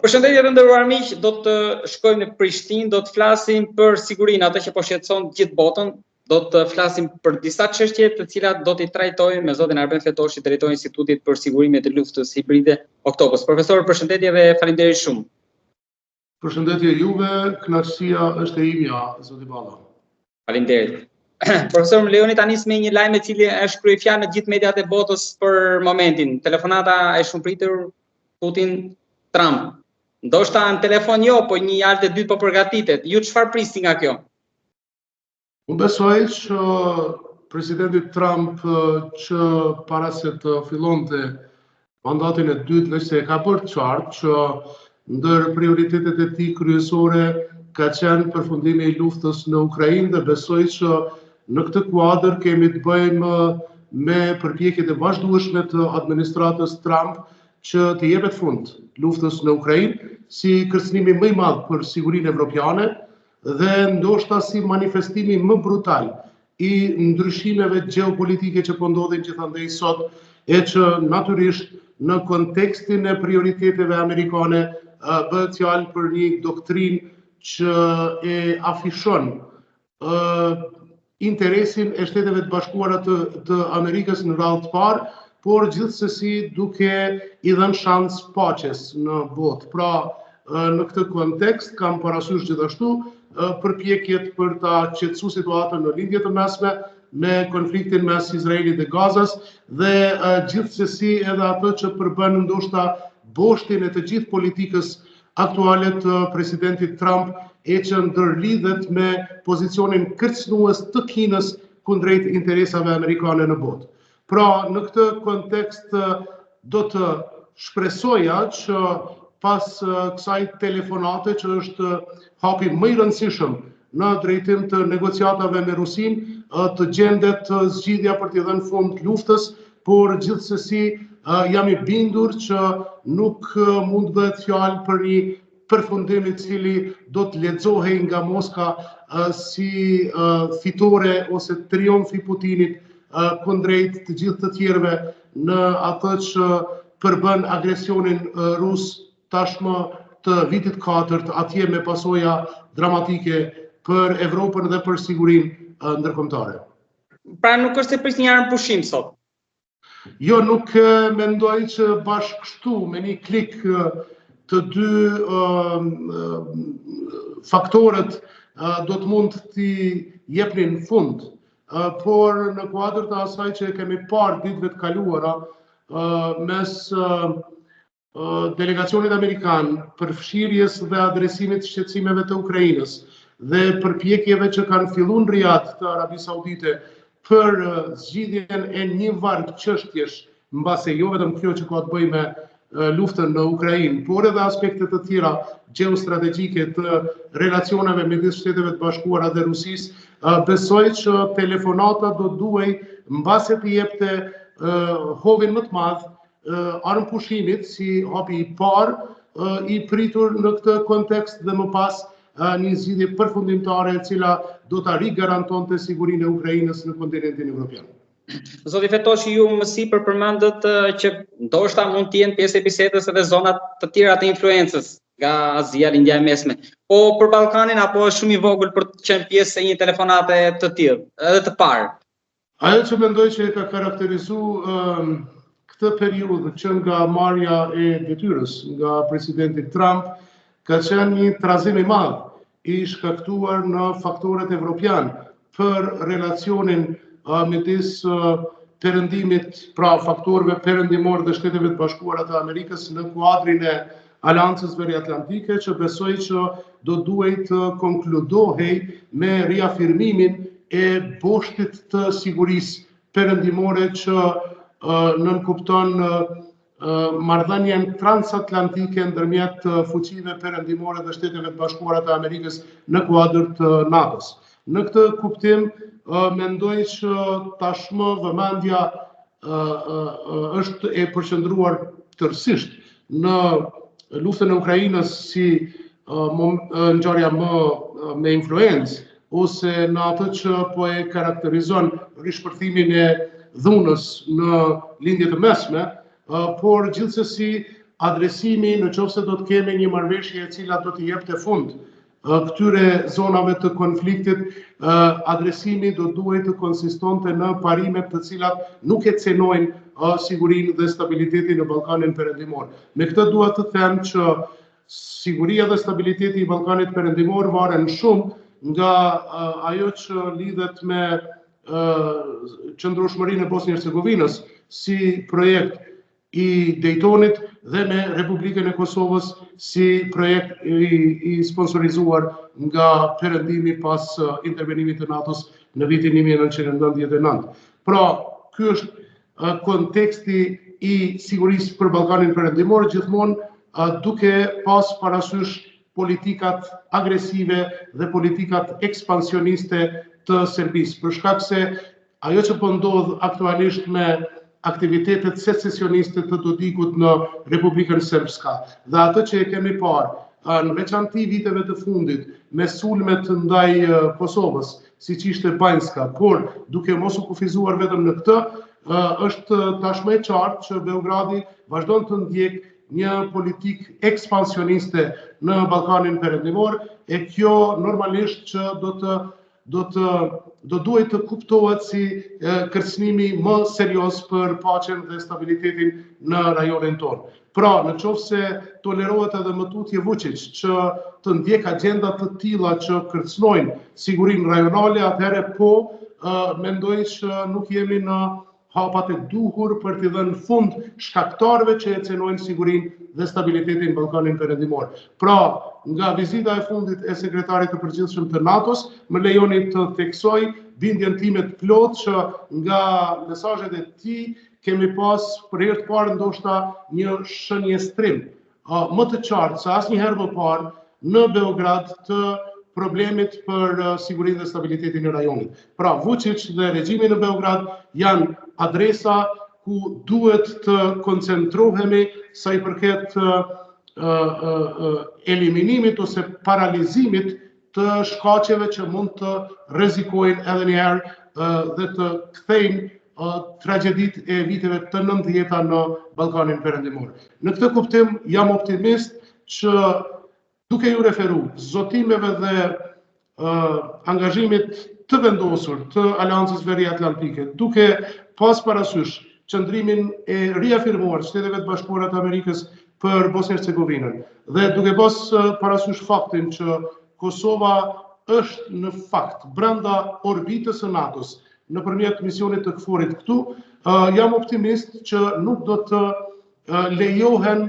Përshëndetje të nderuar miq, do të shkojmë në Prishtinë, do të flasim për sigurinë, atë që po shqetëson gjithë botën. Do të flasim për disa çështje të cilat do t'i trajtojmë me zotin Arben Fetoshi, drejtori i Institutit për Sigurinë të Luftës Hibride Oktopus. Profesor, përshëndetje dhe faleminderit shumë. Përshëndetje juve, kënaqësia është e imja, zoti Balla. Faleminderit. Profesor, më lejoni ta nis me një lajm i cili është kryefjalë në gjithë mediat e botës për momentin. Telefonata e shumëpritur Putin-Trump. Ndoshta në telefon jo, po një jalë e dytë po përgatitet. Ju çfarë prisni nga kjo? Unë besoj që presidenti Trump që para se të fillonte mandatin e dytë nëse e ka bërë qartë që ndër prioritetet e tij kryesore ka qenë përfundimi i luftës në Ukrainë dhe besoj që në këtë kuadër kemi të bëjmë me përpjekjet e vazhdueshme të administratës Trump që të jepet fund luftës në Ukrainë si kërcënimi më i madh për sigurinë evropiane dhe ndoshta si manifestimi më brutal i ndryshimeve gjeopolitike që po ndodhin gjithandej sot e që natyrisht në kontekstin e prioriteteve amerikane bëhet fjalë për një doktrinë që e afishon interesin e Shteteve të Bashkuara të Amerikës në radhë të parë, por gjithsesi duke i dhënë shans paqes në botë. Pra, në këtë kontekst kam parasysh gjithashtu përpjekjet për ta qetësuar situatën në lindje të mesme me konfliktin mes Izraelit dhe Gazas dhe gjithsesi edhe atë që përbën ndoshta boshtin e të gjithë politikës aktuale të presidentit Trump e që ndërlidhet me pozicionin kërcënues të Kinës kundrejt interesave amerikane në botë. Pra, në këtë kontekst do të shpresoja që pas kësaj telefonate që është hapi më i rëndësishëm në drejtim të negociatave me Rusinë, të gjendet zgjidhja për t'i dhënë fund luftës, por gjithsesi jam i bindur që nuk mund bëhet fjalë për një përfundim i cili do të lexohej nga Moska si fitore ose triumf i Putinit kundrejt të gjithë të tjerëve në atë që përbën agresionin rus tashmë të vitit 4, atje me pasoja dramatike për Evropën dhe për sigurinë ndërkombëtare. Pra nuk është se prisni një armëpushim sot? Jo, nuk mendoj që bashkë kështu me një klik të dy faktorët do të mund t'i jepnin fund, por në kuadër të asaj që kemi parë ditëve të kaluara mes delegacionit amerikan përfshirjes dhe adresimit të shqetësimeve të Ukrainës dhe përpjekjeve që kanë filluar në Riyadh të Arabi Saudite për zgjidhjen e një varg çështjesh, mbase jo vetëm kjo që ka të bëjë me luftën në Ukrainë, por edhe aspekte të tjera gjeostrategjike të relacioneve midis Shteteve të Bashkuara dhe Rusisë, besoj që telefonata do duhej mbase të jepte hovin më të madh armëpushimit si hapi i parë i pritur në këtë kontekst dhe më pas një zgjidhje përfundimtare e cila do ta rigarantonte sigurinë e Ukrainës në kontinentin evropian. Zoti Fetoshi, ju më sipër përmendët që ndoshta mund të jenë pjesë e bisedës edhe zonat të tjera të influencës nga Azia, Lindja e Mesme. Po për Ballkanin apo është shumë i vogël për të qenë pjesë e një telefonate të tillë, edhe të parë? Ajo që mendoj që e ka karakterizuar këtë periudhë që nga marrja e detyrës nga presidenti Trump ka qenë një trazim i madh i shkaktuar në faktorët evropian për relacionin midis perëndimit, pra faktorëve perëndimor dhe Shteteve të Bashkuara të Amerikës në kuadrin e Aleancës Veriatlantike, që besoj që do duhej të konkludohej me riafirmimin e boshtit të sigurisë perëndimore që nënkupton marrëdhënien transatlantike ndërmjet fuqive perëndimore dhe Shteteve të Bashkuara të Amerikës në kuadër të NATO-s. Në këtë kuptim mendoj që tashmë vëmendja është e përqendruar tërësisht në luftën e Ukrainës si ngjarja më me influencë ose në atë që po e karakterizon rishpërthimin e dhunës në lindje të mesme, por gjithsesi adresimi në qoftë se do të kemi një marrëveshje e cila do të jepte fund këtyre zonave të konfliktit, adresimi do duhet të konsistonte në parimet të cilat nuk e cenojnë sigurinë dhe stabilitetin në Ballkanin Perëndimor. Me këtë dua të them që siguria dhe stabiliteti i Ballkanit Perëndimor varen shumë nga ajo që lidhet me qëndrueshmërinë e Bosnjë-Hercegovinës si projekt i Daytonit dhe me Republikën e Kosovës si projekt i sponsorizuar nga Perëndimi pas intervenimit të NATO-s në vitin 1999. Pra, ky është konteksti i sigurisë për Ballkanin Perëndimor, gjithmonë duke pas parasysh politikat agresive dhe politikat ekspansioniste të Serbisë, për shkak se ajo që po ndodh aktualisht me aktivitetet secesioniste të Dodikut në Republikën Srpska dhe atë që e kemi parë në veçanti viteve të fundit me sulmet ndaj Kosovës, siç ishte Banjska, por duke mos u kufizuar vetëm në këtë, është tashmë e qartë që Beogradi vazhdon të ndjek një politik ekspansioniste në Ballkanin Perëndimor, e kjo normalisht që do duhet të kuptohet si kërcënimi më serioz për paqen dhe stabilitetin në rajonin tonë. Pra, në qoftë se tolerohet edhe më tutje Vučić që të ndjek agenda të tilla që kërcënojnë sigurinë rajonale, atëherë po mendoj që nuk jemi në hapat e duhur për t'i dhënë fund shkaktarëve që e cenojnë sigurinë dhe stabilitetin në Ballkanin Perëndimor. Pra, nga vizita e fundit e sekretarit të përgjithshëm të NATO-s, më lejoni të theksoj bindjen time të plotë që nga mesazhet e tij kemi pas për herë të parë ndoshta një shënjestrim më të qartë se asnjëherë më parë në Beograd të problemit për sigurinë dhe stabilitetin e rajonit. Pra, Vučić dhe regjimi në Beograd janë adresa ku duhet të koncentrohemi sa i përket eliminimit ose paralizimit të shkaqeve që mund të rrezikojnë edhe një herë dhe të kthejnë tragjedit e viteve të 90-ta në Ballkanin Perëndimor. Në këtë kuptim jam optimist që duke ju referu zotimeve dhe angazhimit të vendosur të Aleancës Veriatlantike, duke pas parasysh qëndrimin e riafirmuar të Shteteve të Bashkuara të Amerikës për Bosnjë-Hercegovinën dhe duke pas parasysh faktin që Kosova është në fakt brenda orbitës së NATO-s nëpërmjet misionit të KFOR-it këtu, jam optimist që nuk do të lejohen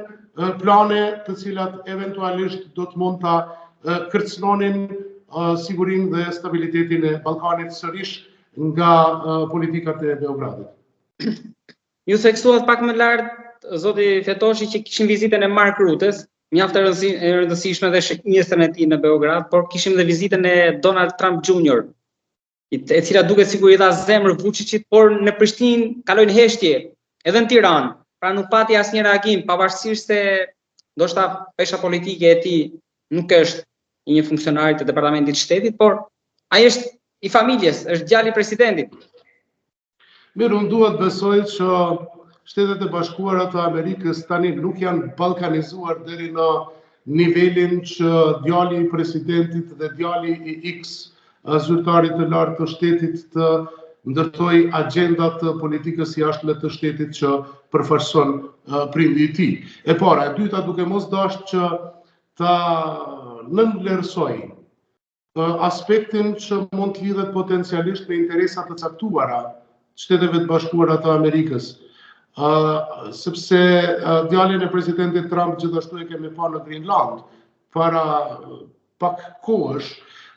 plane të cilat eventualisht do të mund ta kërcënonin sigurinë dhe stabilitetin e Ballkanit sërish nga politikat e Beogradit. Ju theksuat pak më lart, zoti Fetoshi, që kishim vizitën e Mark Rutës, mjaft e rëndësishme dhe shënjestën e tij në Beograd, por kishim dhe vizitën e Donald Trump Jr., e cila duket sikur i dha zemër Vučićit, por në Prishtinë kalojnë heshtje, edhe në Tiranë. Pra nuk pati asnjë reagim, pavarësisht se ndoshta pesha politike e tij nuk është i një funksionarit të Departamentit të Shtetit, por ai është i familjes, është djali i presidentit. Mirë, unë duhet besoj që Shtetet e Bashkuara të Amerikës tani nuk janë ballkanizuar deri në nivelin që djali i presidentit dhe djali i X zyrtarit të lartë të shtetit të ndërtoj agendat të politikës jashtme të shtetit që përfaqëson prindi i tij. E para, e dyta, duke mos dashur që ta nënvlerësoj aspektin që mund të lidhet potencialisht me interesa të caktuara të Shteteve të Bashkuara të Amerikës, sepse djalin e presidentit Trump gjithashtu e kemi parë në Greenland para pak kohësh,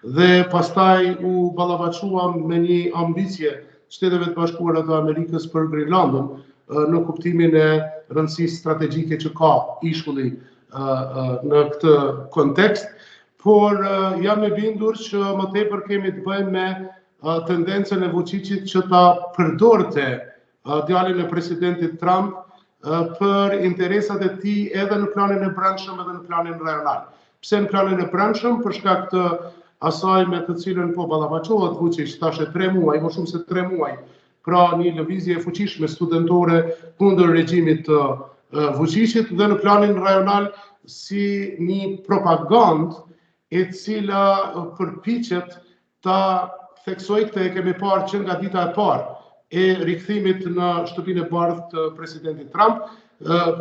dhe pastaj u ballavaçuam me një ambicie Shteteve të Bashkuara të Amerikës për Greenlandën në kuptimin e rëndësisë strategjike që ka ishulli në këtë kontekst, por jam e bindur që më tepër kemi të bëjmë me tendencën e Vučićit që ta përdorte djalin e presidentit Trump për interesat e tij edhe në planin e brendshëm edhe në planin rajonal. Pse në planin e brendshëm? Për shkak të asaj me të cilën po ballavaçohet Vučić tash 3 muaj, më shumë se 3 muaj, pra një lëvizje e fuqishme studentore kundër regjimit të Vučićit dhe në planin rajonal si një propagandë e cila përpiqet ta theksoj këtë e kemi parë që nga dita e parë e rikthimit në shtëpinë e bardhë të presidentit Trump,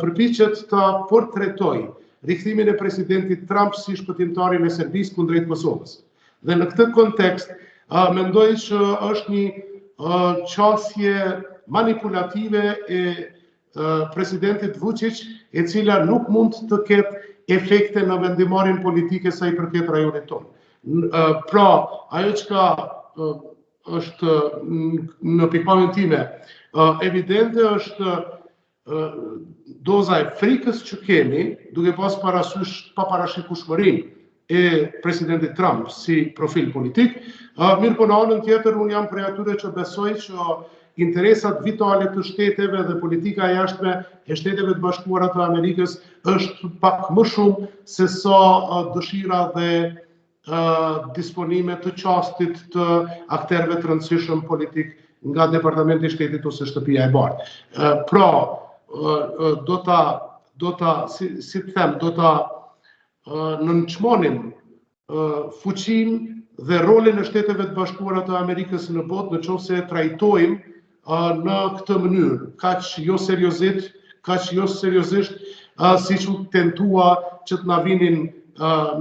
përpiqet ta portretoj rikthimin e presidentit Trump si shpëtimtarin e Serbisë kundrejt Kosovës. Dhe në këtë kontekst, mendoj që është një qasje manipulative e presidentit Vučić, e cila nuk mund të ketë efekte në vendimarrjen politike sa i përket rajonit tonë. Pra, ajo çka është në pikpamjen time evidente është doza e frikës që kemi, duke pas parasysh paparashikueshmërinë e presidentit Trump si profil politik. Mirë po në anën tjetër, unë jam prej atyre që besoj që interesat vitale të shteteve dhe politika e jashtme e Shteteve të Bashkuara të Amerikës është pak më shumë se sa dëshira dhe disponime të qastit të akterëve të rëndësishëm politik nga Departamenti i Shtetit ose Shtëpia e Bardhë. Pra, do ta nënçmonim fuqinë dhe rolin e Shteteve të Bashkuara të Amerikës në botë nëse e trajtojmë në këtë mënyrë, kaq jo seriozisht, siç u tentua që të na vinin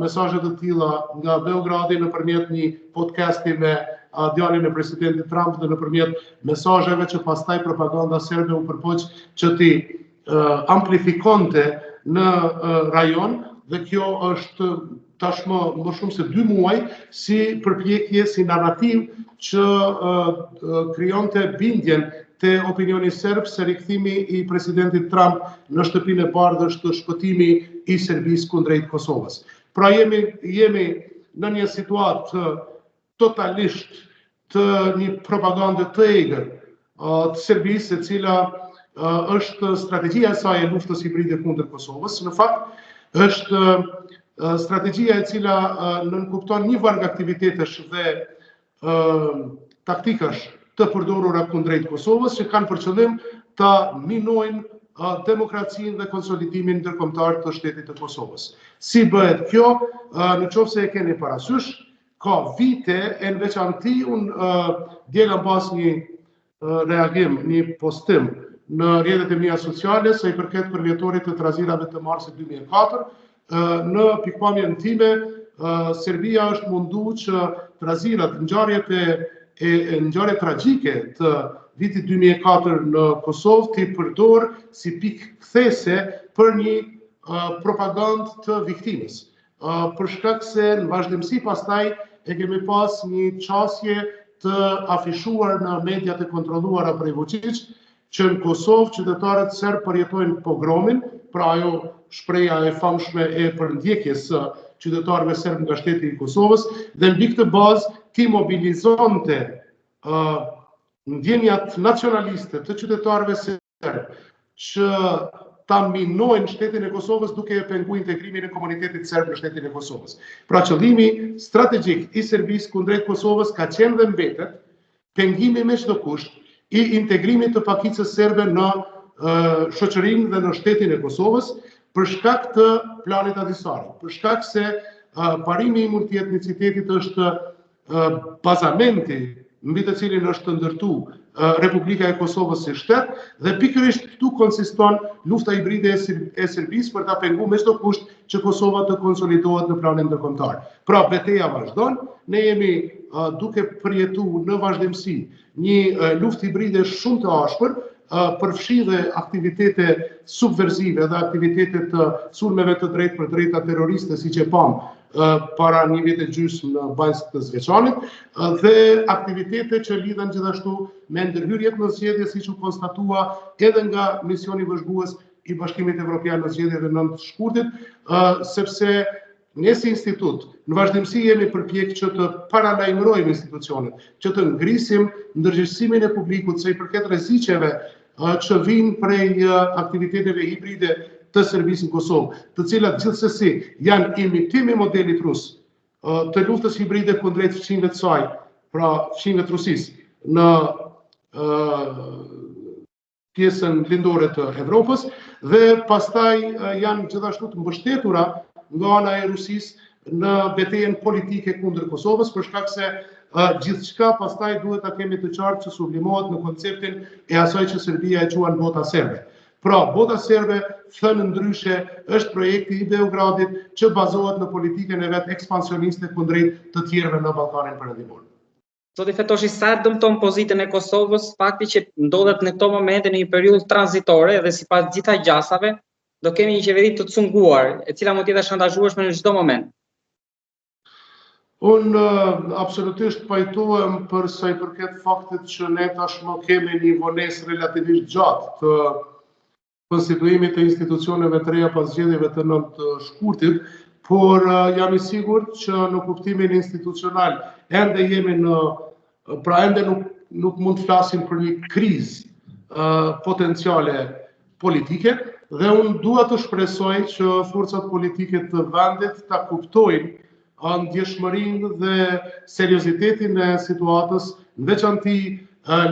mesazhe të tilla nga Beogradi nëpërmjet një podcasti me djalin e presidentit Trump dhe nëpërmjet mesazheve që pastaj propaganda serbe u përpoq që ti amplifikonte në rajon, dhe kjo është tashmë më shumë se 2 muaj si përpjekje, si narrativ që krijonte bindjen te opinioni serb se rikthimi i presidentit Trump në shtëpinë e bardhë është shpëtimi i Serbisë kundrejt Kosovës. Pra jemi në një situatë totalisht të një propagande të egër të Serbisë, e cila është strategjia e saj e luftës hibride kundër Kosovës. Në fakt, është strategjia e cila nënkupton një varg aktivitetesh dhe taktikash të përdorura kundrejt Kosovës që kanë për qëllim ta minojnë demokracinë dhe konsolidimin ndërkombëtar të shtetit të Kosovës. Si bëhet kjo? Nëse e keni parasysh, ka vite, e në veçanti unë djela pas një reagim, një postim në rrjetet e mia sociale sa i përket përvjetorit të trazirave të marsit 2004, në pikpamjen time, Serbia është mundu që trazirat, ngjarjet tragjike të vitit 2004 në Kosovë t'i përdor si pikë kthese për një propagandë të viktimës. Për shkak se në vazhdimsi pastaj e kemi pas një qasje të afishuar në mediat e kontrolluara prej Vučić, që në Kosovë qytetarët serb përjetojnë pogromin, pra ajo shpreha e famshme e përndjekjes së qytetarëve serb nga shteti i Kosovës, dhe mbi këtë bazë ti mobilizonte ndjenjat nacionaliste të qytetarëve serb që ta minojnë shtetin e Kosovës duke e penguar integrimin e komunitetit serb në shtetin e Kosovës. Pra qëllimi strategjik i Serbisë kundrejt Kosovës ka qenë dhe mbetet pengimi me çdo kusht i integrimit të pakicës serbe në shoqërinë dhe në shtetin e Kosovës për shkak të planit Ahtisaari, për shkak se parimi i multietnicitetit është bazamenti mbi të cilin është ndërtuar Republika e Kosovës si shtet, dhe pikërisht këtu konsiston lufta hibride e Serbisë për ta penguar me çdo kusht që Kosova të konsolidohet në planin ndërkombëtar. Pra betejë vazhdon, ne jemi duke përjetuar në vazhdimsi një luftë hibride shumë të ashpër, përfshi dhe aktivitete subversive dhe aktivitete të sulmeve të drejtë për drejta terroriste, siç e pam para një vit e gjysmë në Banjsk të Zveçanit, dhe aktivitete që lidhen gjithashtu me ndërhyrjet në zgjedhje, siç u konstatua edhe nga misioni vëzhgues i Bashkimit Evropian në zgjedhjet e 9 shkurtit, sepse ne si institut në vazhdimsi jemi përpjek që të paralajmërojmë institucionet, që të ngrisim ndërgjegjësimin e publikut se i përket rreziqeve që vijnë prej aktiviteteve hibride të Serbisë në Kosovë, të cilat gjithsesi janë imitim i modelit rus të luftës hibride kundrejt fqinjve të saj, pra fqinjve të Rusisë në pjesën lindore të Evropës, Dhe pastaj janë gjithashtu të mbështetura nga ana e Rusisë në betejën politike kundër Kosovës, për shkak se gjithçka pastaj duhet ta kemi të qartë që sublimohet në konceptin e asaj që Serbia e quan bota serbe. Pra, bota serbe, thënë ndryshe, është projekti i Beogradit që bazohet në politikën e vet ekspansioniste kundrejt të tjerëve në Ballkanin Perëndimor. Zoti Fetoshi, sa dëmton pozitën e Kosovës fakti që ndodhet në këto momente në një periudhë tranzitore dhe sipas gjitha gjasave do kemi një qeveri të cunguar, e cila mund të jetë shantazhueshme në çdo moment? Unë absolutisht pajtohem për sa i përket faktit që ne tashmë kemi një vonesë relativisht gjatë të konstituimit të institucioneve të reja pas zgjedhjeve të 9 shkurtit, por jam i sigurt që në kuptimin institucional ende jemi ende nuk mund të flasim për një krizë potenciale politike, dhe unë dua të shpresoj që forcat politike të vendit ta kuptojnë ndjeshmërinë dhe seriozitetin e situatës, në veçanti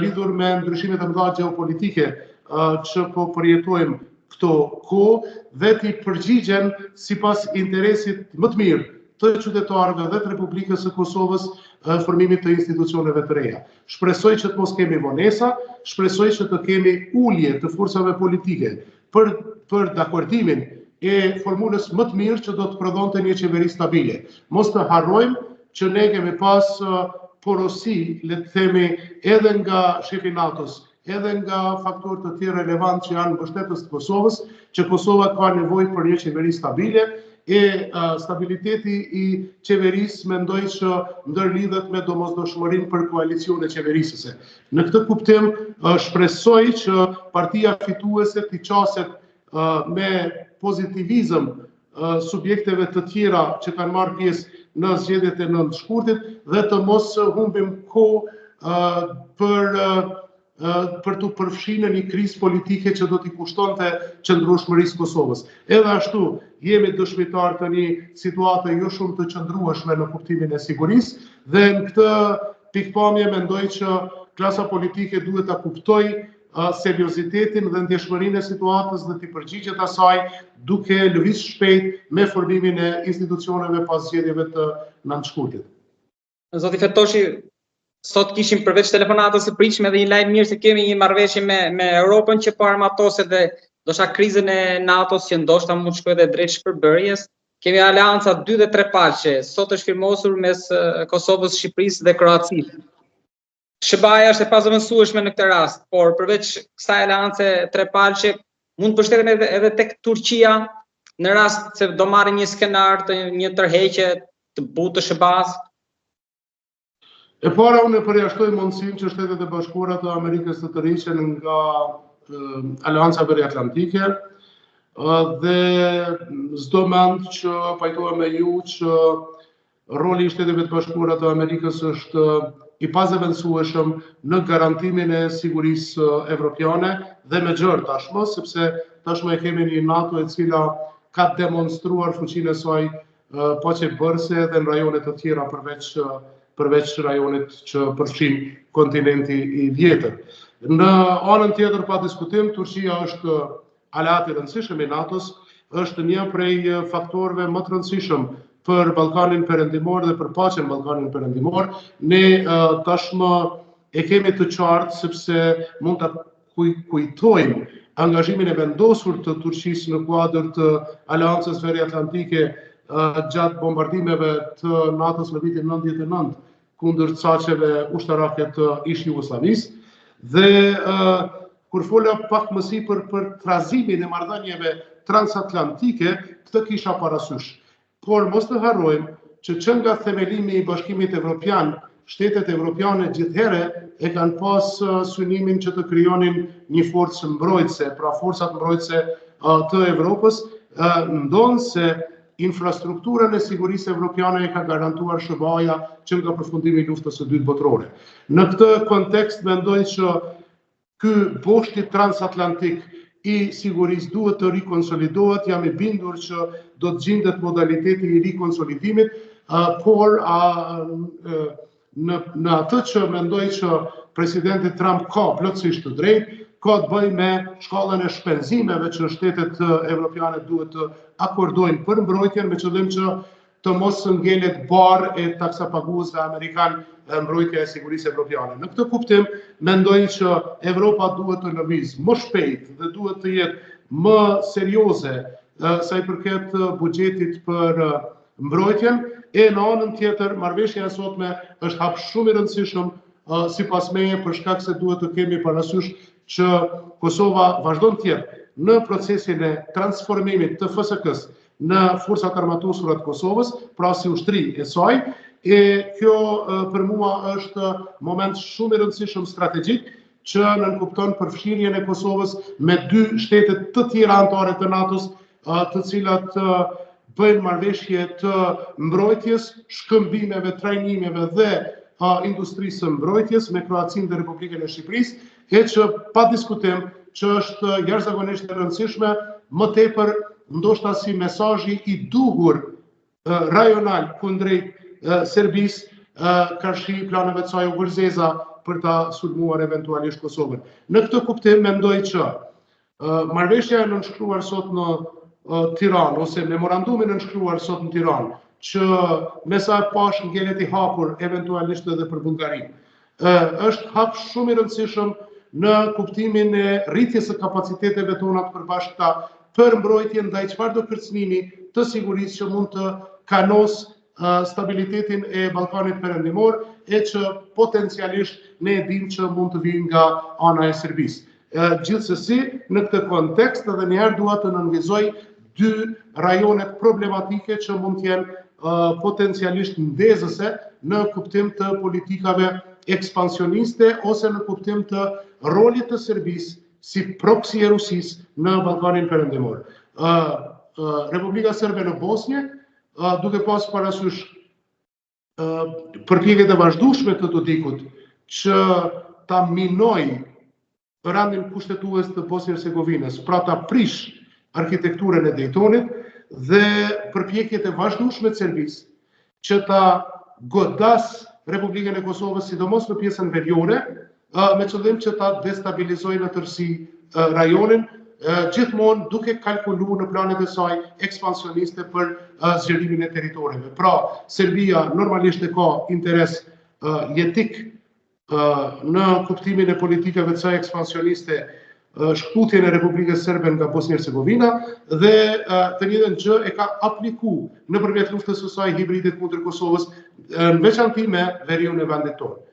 lidhur me ndryshimet e mëdha gjeopolitike që po përjetojmë këto kohë dhe t'i përgjigjen sipas interesit më të mirë të qytetarëve dhe të Republikës së Kosovës formimit të institucioneve të reja. Shpresoj që të mos kemi vonesa, shpresoj që të kemi ulje të forcave politike për dakordimin e formulës më të mirë që do të prodhonte një qeveri stabile. Mos të harrojmë që ne kemi pas porosi, le të themi, edhe nga shefi NATO-s, edhe nga faktorë të tjerë relevant që janë mbështetës të Kosovës, që Kosova ka nevojë për një qeveri stabile, e stabiliteti i qeverisë mendoj që ndërlidhet me domosdoshmërinë për koalicione qeverisëse. Në këtë kuptim, shpresoj që partia fituese t'i qaset me pozitivizëm subjekteve të tjera që kanë marrë pjesë në zgjedhjet e 9 shkurtit dhe të mos humbim kohë për të përfshirë në një krizë politike që do t'i kushtonte qëndrueshmërisë Kosovës. Edhe ashtu, jemi dëshmitar të një situate jo shumë të qëndrueshme në kuptimin e sigurisë dhe në këtë pikpamje mendoj që klasa politike duhet ta kuptojë seriozitetin dhe ndjeshmërinë e situatës dhe t'i përgjigjet asaj duke lëviz shpejt me formimin e institucioneve pas zgjedhjeve të 9 shkurtit. Zoti Fetoshi, sot kishim përveç telefonatës së pritshme dhe një lajm mirë se kemi një marrëveshje me Europën që po armatoset dhe ndoshta krizën e NATO-s që ndoshta mund të shkojë edhe drejt shpërbërjes. Kemi aleanca 2 dhe 3 palqe. Sot është firmosur mes Kosovës, Shqipërisë dhe Kroacisë. SBA-ja është e pazëvendësueshme në këtë rast, por përveç kësaj aleance 3 palqe, mund të përshtetemi edhe tek Turqia në rast se do marrë një skenar të një tërheqje të butë të SBA-s. E para, unë e përjashtoj mundësinë që Shtetet e Bashkuara të Amerikës të tërhiqen nga Aleanca Veriatlantike dhe s'do mend që pajtohem me ju që roli i Shteteve të Bashkuara të Amerikës është i pazëvendësueshëm në garantimin e sigurisë evropiane dhe me gjërë tashmë, sepse tashmë e kemi një NATO e cila ka demonstruar fuqinë e saj paqebërëse edhe në rajone të tjera përveç rajonit që përfshin kontinenti i vjetër. Në anën tjetër pa diskutim, Turqia është aleat i rëndësishëm i NATO-s, është një prej faktorëve më të rëndësishëm për Ballkanin Perëndimor dhe për paqen në Ballkanin Perëndimor. Ne tashmë e kemi të qartë sepse mund ta kujtojmë angazhimin e vendosur të Turqisë në kuadër të Aleancës Veriatlantike gjatë bombardimeve të NATO-s në vitin 99 kundër caqeve ushtarake të ish Jugosllavisë dhe kur fola pak më sipër për trazimin e marrëdhënieve transatlantike, këtë kisha parasysh. Por mos të harrojmë që nga themelimi i Bashkimit Evropian, shtetet evropiane gjithherë e kanë pas synimin që të krijonin një forcë mbrojtëse, pra forcat mbrojtëse të Evropës, ndonse infrastrukturën e sigurisë evropiane e ka garantuar SBA-ja që nga përfundimi i luftës së dytë botërore. Në këtë kontekst mendoj që ky boshti transatlantik i sigurisë duhet të rikonsolidohet, jam i bindur që do të gjendet modaliteti i rikonsolidimit, por në atë që mendoj që presidenti Trump ka plotësisht të drejtë, ka të bëjë me shkallën e shpenzimeve që shtetet evropiane duhet të akordojnë për mbrojtjen, me qëllim që të mos ngelet barë e taksapaguesve amerikan mbrojtja e sigurisë evropiane. Në këtë kuptim, mendoj që Evropa duhet të lëvizë më shpejt dhe duhet të jetë më serioze sa i përket buxhetit për mbrojtjen, e në anën tjetër, marrëveshja e sotme është hap shumë i rëndësishëm sipas meje për shkak se duhet të kemi parasysh që Kosova vazhdon të jetë në procesin e transformimit të FSK-s në forcat armatuesura të Kosovës, pra si ushtri e saj, e kjo për mua është moment shumë i rëndësishëm strategjik që nënkupton përfshirjen e Kosovës me dy shtete të tjera anëtare të NATO-s, të cilat bëjnë marrëveshje të mbrojtjes, shkëmbimeve, trajnimeve dhe industrisë së mbrojtjes me Kroacinë dhe Republikën e Shqipërisë, e që pa diskutim që është jashtëzakonisht e rëndësishme, më tepër ndoshta si mesazhi i duhur rajonal kundrejt Serbisë karshi planeve të saj ugërzeza për ta sulmuar eventualisht Kosovën. Në këtë kuptim mendoj që marrëveshja e nënshkruar sot në Tiranë ose memorandumi nënshkruar sot në Tiranë, që me sa e pash ngelet i hapur eventualisht edhe për Bullgarinë, është hap shumë i rëndësishëm në kuptimin e rritjes së kapaciteteve tona të përbashkëta për mbrojtjen ndaj çfarëdo kërcënimi të sigurisë që mund të kanos stabilitetin e Ballkanit Perëndimor e që potencialisht ne e dimë që mund të vijë nga ana e Serbisë. Gjithsesi, në këtë kontekst edhe njëherë dua të nënvizoj dy rajonet problematike që mund të jenë potencialisht ndezëse në kuptim të politikave ekspansioniste ose në kuptim të rolit të Serbisë si proksi e Rusisë në Ballkanin Perëndimor. Republika Serbe në Bosnjë, duke pas parasysh përpjekjet e vazhdueshme të Dodikut që ta minojë rendin kushtetues të Bosnjë-Hercegovinës, pra ta prish arkitekturën e Daytonit dhe përpjekjet e vazhdueshme të Serbisë që ta godas Republikën e Kosovës, sidomos në pjesën veriore, me qëllim që ta destabilizojë në tërësi rajonin, gjithmonë duke kalkuluar në planet e saj ekspansioniste për zgjerimin e territoreve. Pra, Serbia normalisht e ka interes jetik në kuptimin e politikave të saj ekspansioniste, shkputjen e Republikës Serbe nga Bosnjë-Hercegovina dhe të njëjtën gjë e ka aplikuar nëpërmjet luftës së saj hibride kundër Kosovës, në veçanti me veriun e vendit tonë.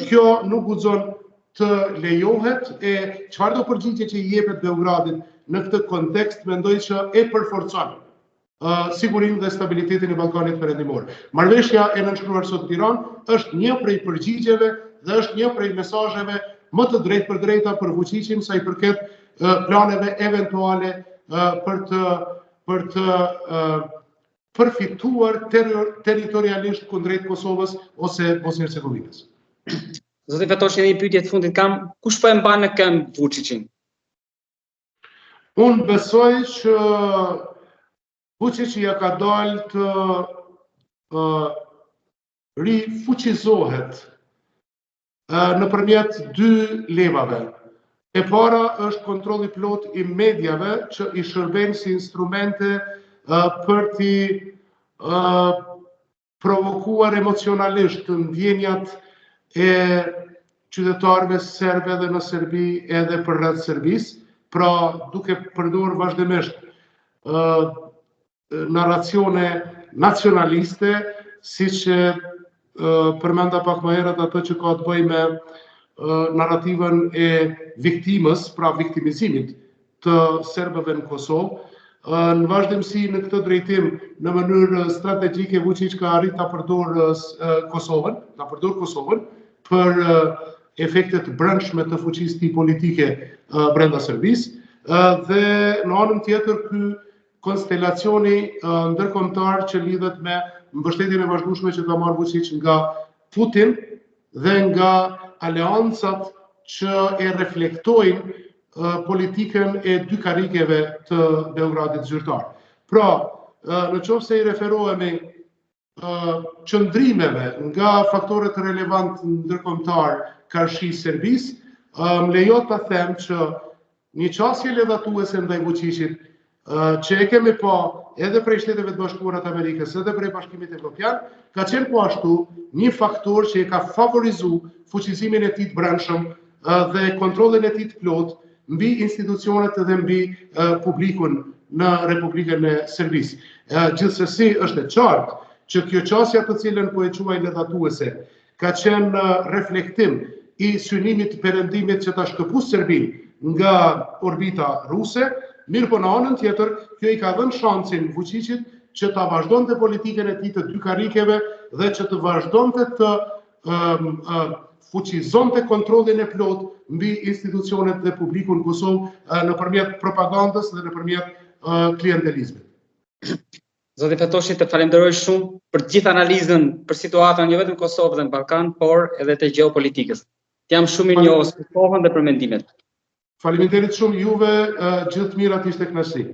Kjo nuk guxon të lejohet e çfarëdo përgjigje që i jepet Beogradit në këtë kontekst mendoj që e përforcon sigurinë dhe stabilitetin e Ballkanit Perëndimor. Marrëveshja e nënshkruar sot në Tiranë është një prej përgjigjeve dhe është një prej mesazheve më të drejtë për drejta për Vučićin sa i përket planeve eventuale për të përfituar territorialisht kundrejt Kosovës ose Bosnjë-Hercegovinës. Zoti Fetoshi, një pyetje të fundit kam, kush po e mban në këmbë Vučićin? Unë besoj që Vučići ja ka dalë të rifuqizohet nëpërmjet dy levave. E para është kontrolli plot i mediave që i shërbejnë si instrumente për t'i provokuar emocionalisht ndjenjat e qytetarëve serbe dhe në Serbi edhe përreth Serbisë, pra duke përdorur vazhdimisht narracione nacionaliste, siç përmenda pak më herët atë që ka të bëjë me narrativën e viktimës, pra viktimizimit të serbëve në Kosovë. Në vazhdimsi në këtë drejtim, në mënyrë strategjike, Vučić ka arrit ta përdorë Kosovën për efektet brendshme të fuqisë tij politike brenda Serbisë dhe në anën tjetër ky konstelacioni ndërkombëtar që lidhet me mbështetjen e vazhdueshme që ka marrë Vučić nga Putin dhe nga aleancat që e reflektojnë politikën e dy karikeve të Beogradit zyrtar. Pra, në qoftë se i referohemi qëndrimeve nga faktorët relevant ndërkombëtar karshi Serbisë, më lejo të them që një qasje ledhatuese ndaj fuqishit që e kemi pa edhe prej Shteteve të Bashkuara të Amerikës, edhe prej Bashkimit Evropian, ka qenë po ashtu një faktor që e ka favorizu fuqizimin e tij të brendshëm dhe kontrollin e tij të plot mbi institucionet dhe mbi publikun në Republikën e Serbisë. Gjithsesi është e qartë që kjo qasja të cilën po e quaj ledhatuese ka qenë reflektim i synimit të perëndimit që ta shkëpus Serbinë nga orbita ruse, mirë po në anën tjetër, kjo i ka dhënë shansin Vučićit që ta vazhdonte politikën e tij të dy karikeve dhe që të vazhdonte të fuqizonte kontrollin e plot mbi institucionet dhe publikun Kosovë nëpërmjet propagandës dhe nëpërmjet klientelizmit. Zoti Fetoshi, të falenderoj shumë për gjithë analizën për situatën jo vetëm në Kosovë dhe në Ballkan, por edhe të gjeopolitikës. Jam shumë i njohur për kohën dhe për mendimet. Faleminderit shumë juve, gjithë mirat ishte kënaqësi.